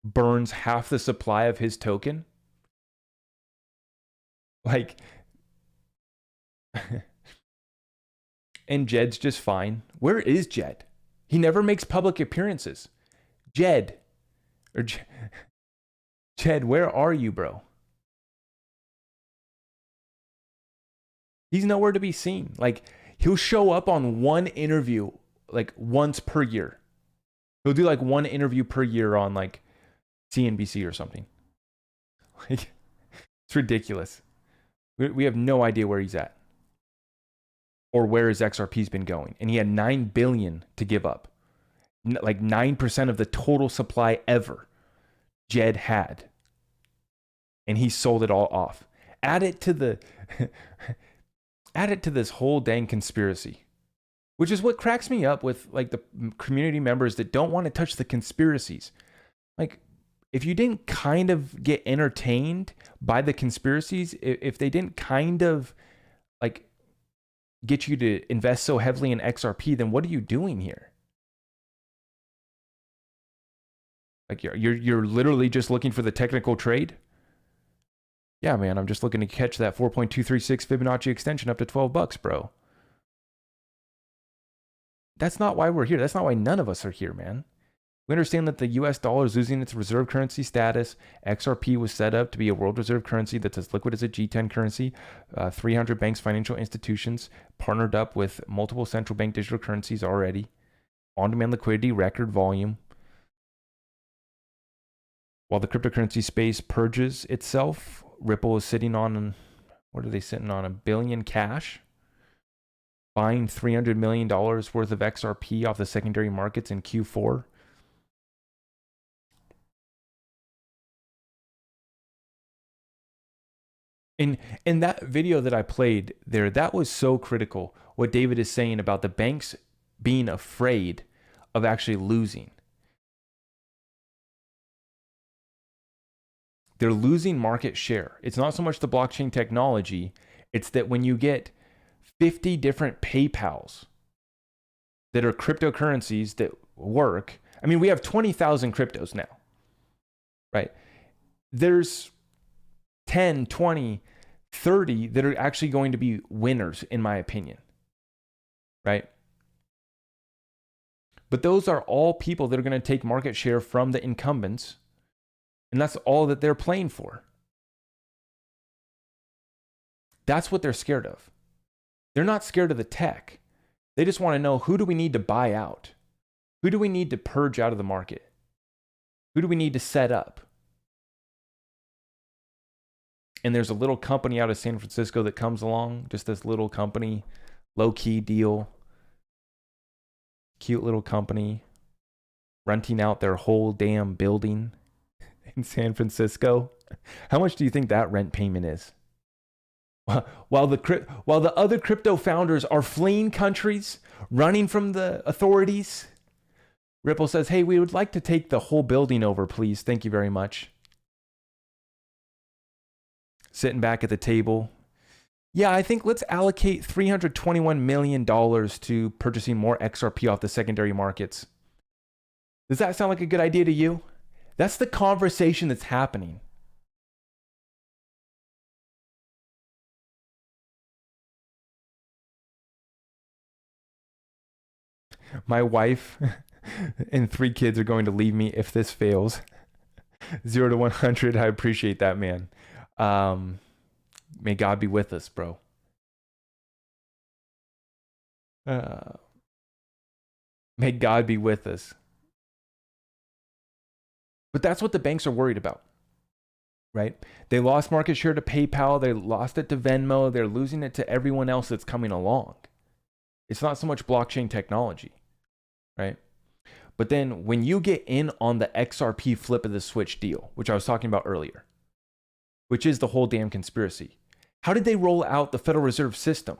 A: Burns half the supply of his token. Like, and Jed's just fine. Where is Jed? He never makes public appearances. Jed, or Jed, where are you, bro? He's nowhere to be seen. Like, he'll show up on one interview like once per year. He'll do like one interview per year on like CNBC or something. Like, it's ridiculous. We have no idea where he's at or where his XRP's been going. And he had 9 billion to give up. Like 9% of the total supply ever Jed had. And he sold it all off. Add it to the add it to this whole dang conspiracy, which is what cracks me up with like the community members that don't want to touch the conspiracies. Like, if you didn't kind of get entertained by the conspiracies, if they didn't kind of like get you to invest so heavily in XRP, then what are you doing here? Like, you're literally just looking for the technical trade. Yeah, man, I'm just looking to catch that 4.236 Fibonacci extension up to $12, bro. That's not why we're here. That's not why none of us are here, man. We understand that the US dollar is losing its reserve currency status. XRP was set up to be a world reserve currency that's as liquid as a G10 currency. 300 banks, financial institutions partnered up with multiple central bank digital currencies already. On-demand liquidity, record volume. While the cryptocurrency space purges itself, Ripple is sitting on, what are they sitting on? $1 billion cash, buying $300 million worth of XRP off the secondary markets in Q4. In that video that I played there, that was so critical. What David is saying about the banks being afraid of actually losing. They're losing market share. It's not so much the blockchain technology. It's that when you get 50 different PayPals that are cryptocurrencies that work, I mean, we have 20,000 cryptos now, right? There's 10, 20, 30 that are actually going to be winners, in my opinion, right? But those are all people that are going to take market share from the incumbents. And that's all that they're playing for. That's what they're scared of. They're not scared of the tech. They just want to know, who do we need to buy out? Who do we need to purge out of the market? Who do we need to set up? And there's a little company out of San Francisco that comes along, just this little company, low-key deal, cute little company, renting out their whole damn building in San Francisco. How much do you think that rent payment is? While the other crypto founders are fleeing countries, running from the authorities, Ripple says, hey, we would like to take the whole building over, please. Thank you very much. Sitting back at the table. Yeah, I think let's allocate $321 million to purchasing more XRP off the secondary markets. Does that sound like a good idea to you? That's the conversation that's happening. My wife and 3 kids are going to leave me if this fails. 0 to 100. I appreciate that, man. May God be with us, bro. May God be with us. But that's what the banks are worried about, right? They lost market share to PayPal. They lost it to Venmo. They're losing it to everyone else that's coming along. It's not so much blockchain technology, right? But then when you get in on the XRP flip of the switch deal, which I was talking about earlier, which is the whole damn conspiracy. How did they roll out the Federal Reserve System?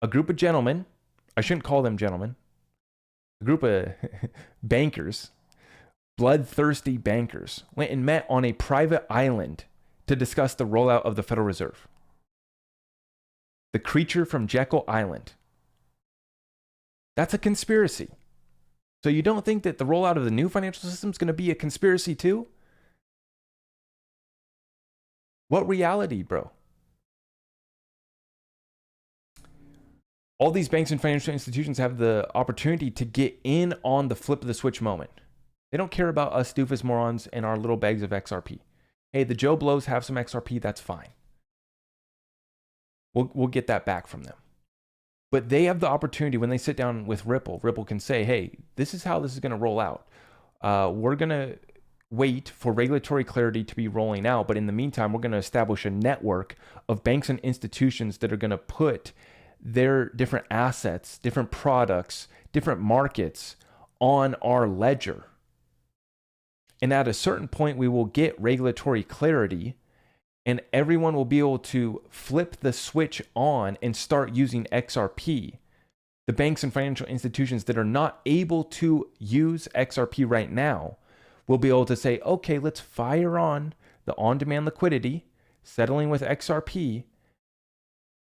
A: A group of gentlemen, I shouldn't call them gentlemen, a group of bankers, bloodthirsty bankers, went and met on a private island to discuss the rollout of the Federal Reserve. The creature from Jekyll Island. That's a conspiracy. So you don't think that the rollout of the new financial system is going to be a conspiracy too? What reality, bro? All these banks and financial institutions have the opportunity to get in on the flip of the switch moment. They don't care about us doofus morons and our little bags of XRP. Hey, the Joe Blows have some XRP, that's fine. We'll get that back from them. But they have the opportunity when they sit down with Ripple. Ripple can say, hey, this is how this is going to roll out. We're going to wait for regulatory clarity to be rolling out. But in the meantime, we're going to establish a network of banks and institutions that are going to put their different assets, different products, different markets on our ledger. And at a certain point, we will get regulatory clarity and everyone will be able to flip the switch on and start using XRP. The banks and financial institutions that are not able to use XRP right now will be able to say, okay, let's fire on the on-demand liquidity, settling with XRP,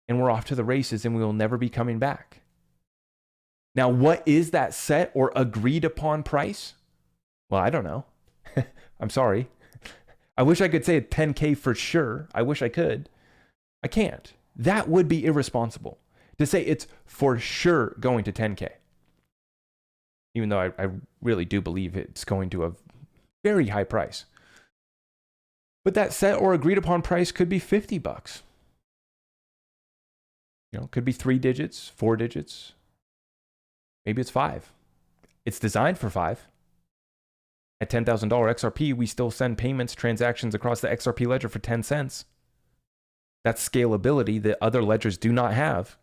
A: and we're off to the races and we will never be coming back. Now, what is that set or agreed upon price? Well, I don't know. I'm sorry. I wish I could say 10K for sure. I wish I could. I can't. That would be irresponsible to say it's for sure going to 10K. Even though I really do believe it's going to a very high price. But that set or agreed upon price could be $50. You know, it could be 3 digits, 4 digits. Maybe it's 5. It's designed for 5. At $10,000 XRP, we still send payments, transactions across the XRP ledger for 10 cents. That's scalability that other ledgers do not have.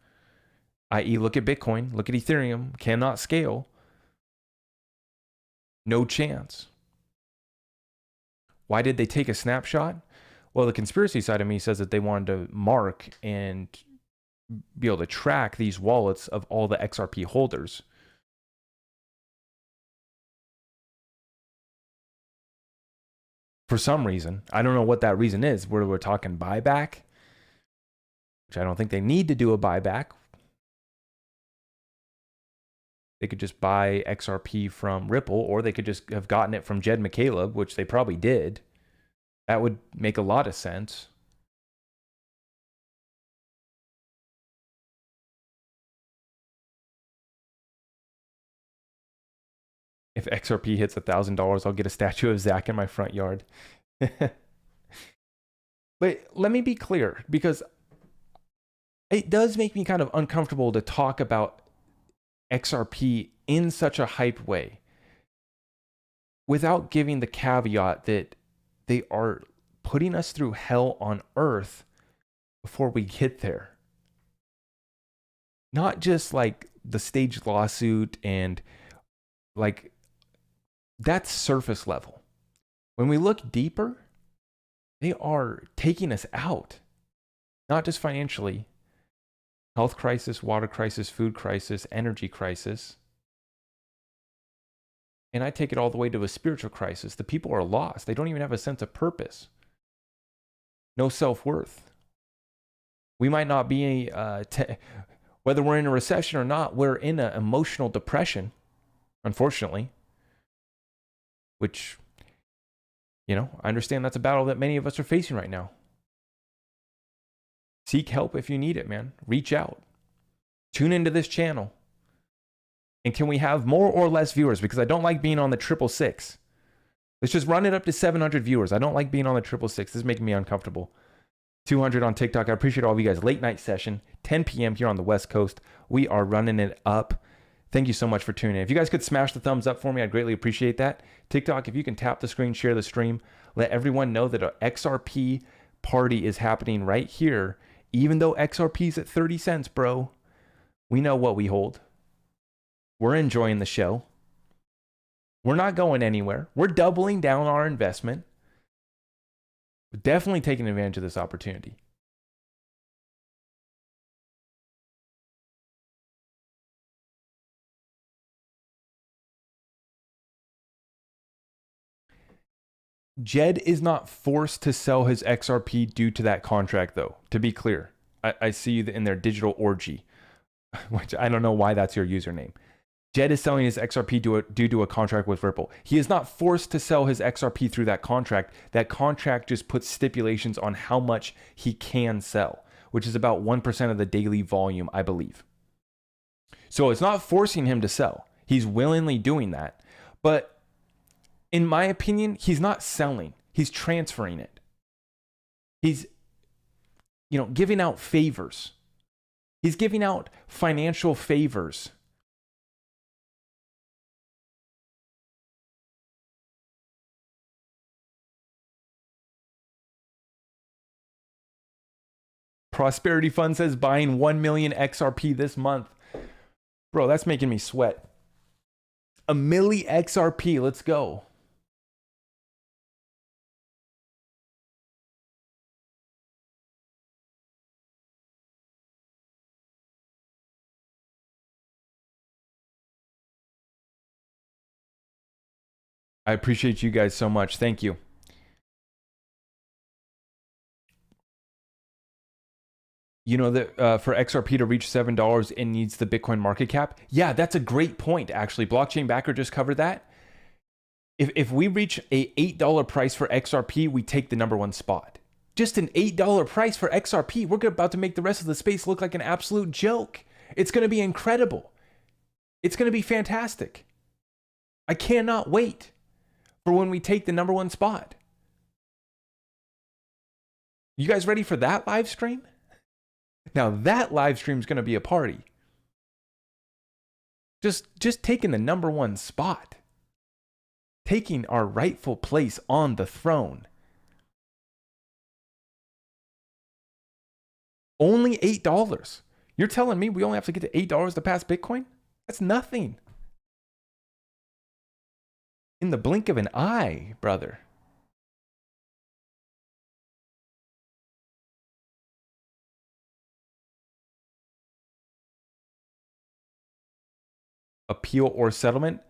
A: I.e., look at Bitcoin, look at Ethereum, cannot scale. No chance. Why did they take a snapshot? Well, the conspiracy side of me says that they wanted to mark and be able to track these wallets of all the XRP holders. For some reason, I don't know what that reason is. Where we're talking buyback, which I don't think they need to do a buyback. They could just buy XRP from Ripple, or they could just have gotten it from Jed McCaleb, which they probably did. That would make a lot of sense. If XRP hits $1,000, I'll get a statue of Zach in my front yard. But let me be clear, because it does make me kind of uncomfortable to talk about XRP in such a hype way without giving the caveat that they are putting us through hell on earth before we get there. Not just like the staged lawsuit and like that's surface level. When we look deeper, they are taking us out, not just financially. Health crisis, water crisis, food crisis, energy crisis. And I take it all the way to a spiritual crisis. The people are lost. They don't even have a sense of purpose. No self-worth. We might not be, whether we're in a recession or not, we're in an emotional depression, unfortunately. Which, you know, I understand that's a battle that many of us are facing right now. Seek help if you need it, man. Reach out. Tune into this channel. And can we have more or less viewers? Because I don't like being on the 666. Let's just run it up to 700 viewers. I don't like being on the 666. This is making me uncomfortable. 200 on TikTok. I appreciate all of you guys. Late night session, 10 p.m. here on the West Coast. We are running it up. Thank you so much for tuning in. If you guys could smash the thumbs up for me, I'd greatly appreciate that. TikTok, if you can tap the screen, share the stream, let everyone know that an XRP party is happening right here. Even though XRP is at 30 cents, bro, we know what we hold. We're enjoying the show. We're not going anywhere. We're doubling down our investment. We're definitely taking advantage of this opportunity. Jed is not forced to sell his XRP due to that contract, though, to be clear. I see you in their digital orgy, which I don't know why that's your username. Jed is selling his XRP due to a contract with Ripple. He is not forced to sell his XRP through that contract. That contract just puts stipulations on how much he can sell, which is about 1% of the daily volume, I believe. So it's not forcing him to sell. He's willingly doing that. But in my opinion, he's not selling. He's transferring it. He's, giving out favors. He's giving out financial favors. Prosperity Fund says buying 1 million XRP this month. Bro, that's making me sweat. A milli XRP, let's go. I appreciate you guys so much. Thank you. You know that for XRP to reach $7, it needs the Bitcoin market cap. Yeah, that's a great point, actually. Blockchain Backer just covered that. If we reach a $8 price for XRP, we take the number one spot. Just an $8 price for XRP. We're about to make the rest of the space look like an absolute joke. It's going to be incredible. It's going to be fantastic. I cannot wait for when we take the number one spot. You guys ready for that live stream? Now that live stream is going to be a party. Just taking the number one spot. Taking our rightful place on the throne. Only $8. You're telling me we only have to get to $8 to pass Bitcoin? That's nothing. In the blink of an eye, brother. Appeal or settlement?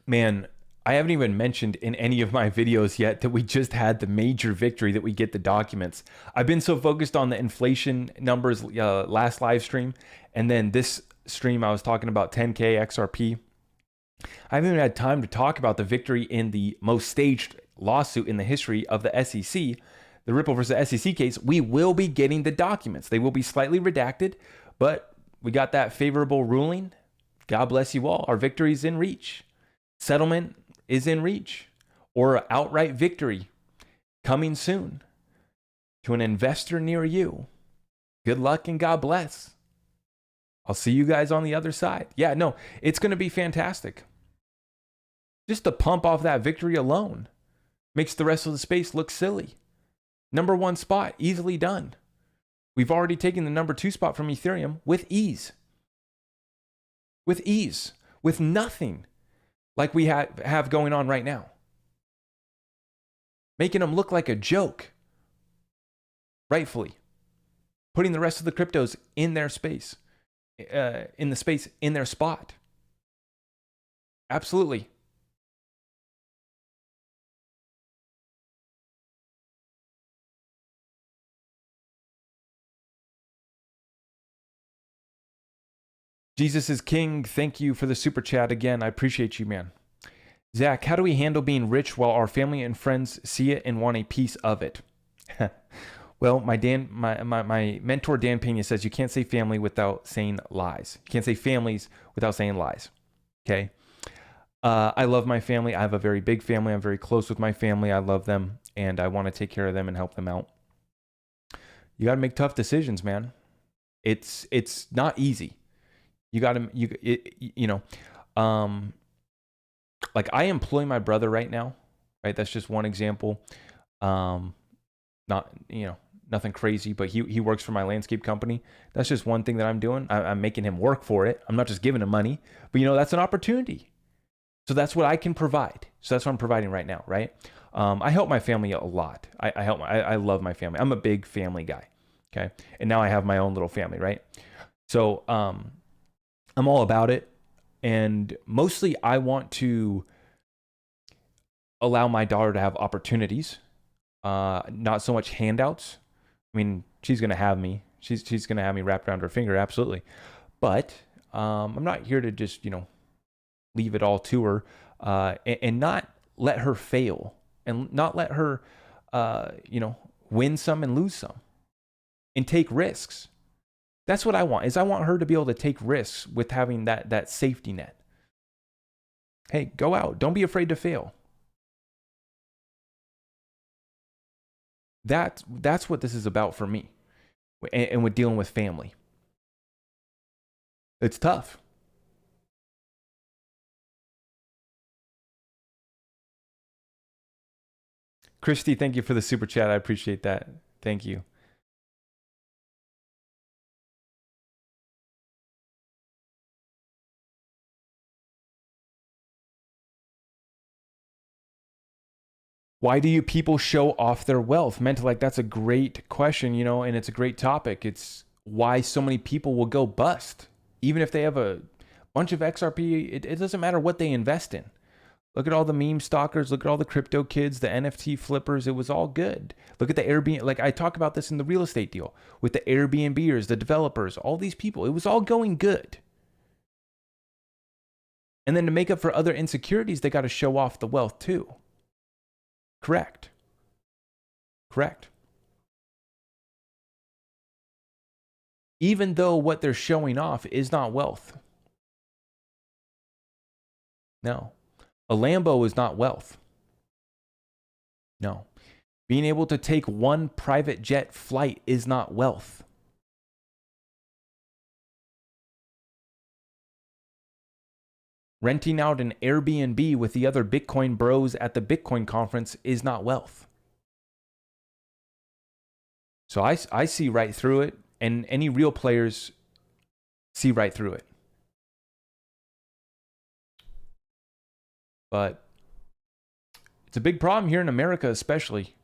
A: Man, I haven't even mentioned in any of my videos yet that we just had the major victory that we get the documents. I've been so focused on the inflation numbers last live stream, and then this stream I was talking about 10K XRP. I haven't even had time to talk about the victory in the most staged lawsuit in the history of the SEC, the Ripple versus SEC case. We will be getting the documents. They will be slightly redacted, but we got that favorable ruling. God bless you all. Our victory is in reach. Settlement is in reach, or outright victory coming soon to an investor near you. Good luck and God bless. I'll see you guys on the other side. Yeah, no, it's going to be fantastic. Just to pump off that victory alone makes the rest of the space look silly. Number one spot, easily done. We've already taken the number two spot from Ethereum with ease. With ease. With nothing like we have going on right now. Making them look like a joke. Rightfully. Putting the rest of the cryptos in their space. In their spot. Absolutely. Jesus is King. Thank you for the super chat again. I appreciate you, man. Zach, how do we handle being rich while our family and friends see it and want a piece of it? Well, my mentor Dan Pena says you can't say family without saying lies. You can't say families without saying lies. Okay. I love my family. I have a very big family. I'm very close with my family. I love them, and I want to take care of them and help them out. You got to make tough decisions, man. It's not easy. You got to like I employ my brother right now, right? That's just one example. Not nothing crazy, but he works for my landscape company. That's just one thing that I'm doing. I'm making him work for it. I'm not just giving him money, but that's an opportunity. So that's what I can provide. So that's what I'm providing right now, right? I help my family a lot. I love my family. I'm a big family guy. Okay. And now I have my own little family, right? So I'm all about it. And mostly I want to allow my daughter to have opportunities, not so much handouts. I mean, she's going to have me. She's going to have me wrapped around her finger, absolutely. But I'm not here to just, leave it all to her and not let her fail and not let her, win some and lose some and take risks. That's what I want, is I want her to be able to take risks with having that safety net. Hey, go out. Don't be afraid to fail. That's what this is about for me and with dealing with family. It's tough. Christy, thank you for the super chat. I appreciate that. Thank you. Why do you people show off their wealth? Mental, like, that's a great question, and it's a great topic. It's why so many people will go bust. Even if they have a bunch of XRP, it doesn't matter what they invest in. Look at all the meme stalkers. Look at all the crypto kids, the NFT flippers. It was all good. Look at the Airbnb. Like I talk about this in the real estate deal with the Airbnbers, the developers, all these people. It was all going good. And then to make up for other insecurities, they got to show off the wealth too. Correct. Even though what they're showing off is not wealth. No. A Lambo is not wealth. No. Being able to take one private jet flight is not wealth. Renting out an Airbnb with the other Bitcoin bros at the Bitcoin conference is not wealth. So I see right through it, and any real players see right through it. But it's a big problem here in America, especially.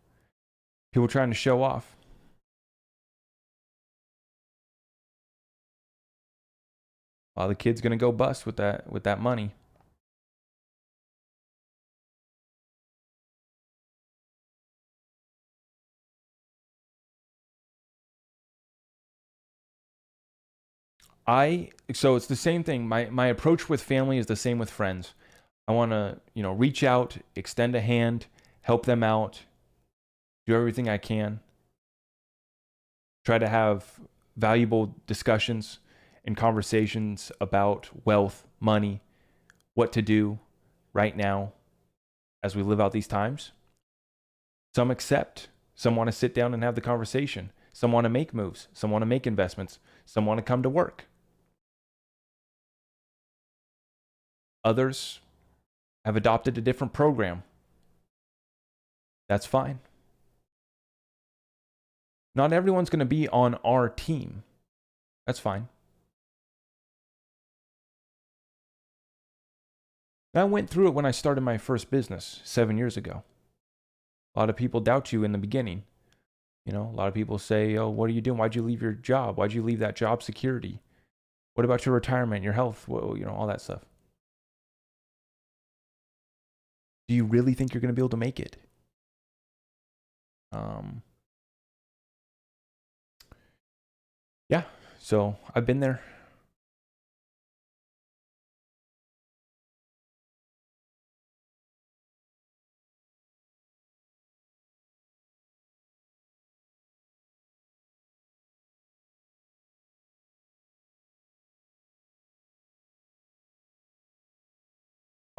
A: People trying to show off. The kid's gonna go bust with that money. So it's the same thing. My approach with family is the same with friends. I want to, reach out, extend a hand, help them out, do everything I can. Try to have valuable discussions and conversations about wealth, money, what to do right now as we live out these times. Some accept, some want to sit down and have the conversation. Some want to make moves, some want to make investments, some want to come to work. Others have adopted a different program. That's fine. Not everyone's going to be on our team. That's fine. I went through it when I started my first business 7 years ago. A lot of people doubt you in the beginning. A lot of people say, oh, what are you doing? Why'd you leave your job? Why'd you leave that job security? What about your retirement, your health? Well, all that stuff. Do you really think you're going to be able to make it? Yeah, so I've been there.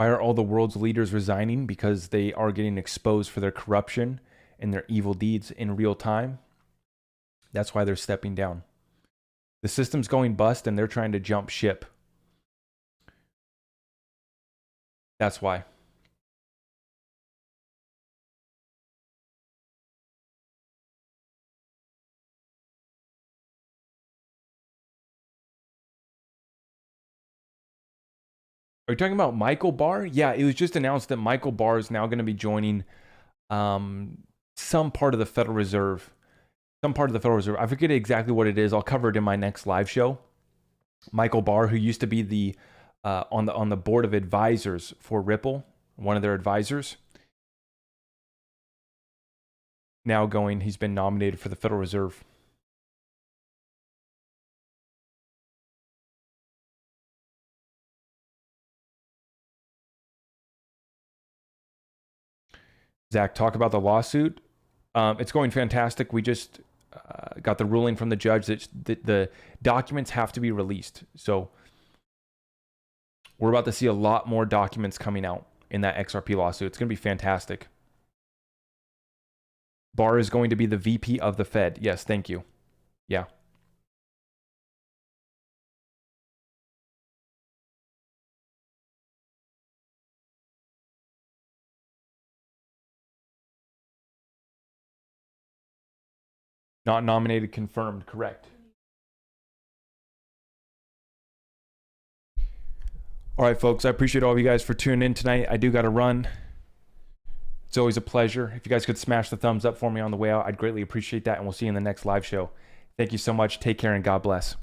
A: Why are all the world's leaders resigning? Because they are getting exposed for their corruption and their evil deeds in real time. That's why they're stepping down. The system's going bust and they're trying to jump ship. That's why. Are you talking about Michael Barr? Yeah, it was just announced that Michael Barr is now going to be joining some part of the Federal Reserve. Some part of the Federal Reserve. I forget exactly what it is. I'll cover it in my next live show. Michael Barr, who used to be the on the board of advisors for Ripple, one of their advisors, now he's been nominated for the Federal Reserve. Zach, talk about the lawsuit. It's going fantastic. We just got the ruling from the judge that the documents have to be released. So we're about to see a lot more documents coming out in that XRP lawsuit. It's going to be fantastic. Barr is going to be the VP of the Fed. Yes, thank you. Yeah. Not nominated, confirmed. Correct. All right, folks. I appreciate all of you guys for tuning in tonight. I do got to run. It's always a pleasure. If you guys could smash the thumbs up for me on the way out, I'd greatly appreciate that. And we'll see you in the next live show. Thank you so much. Take care and God bless.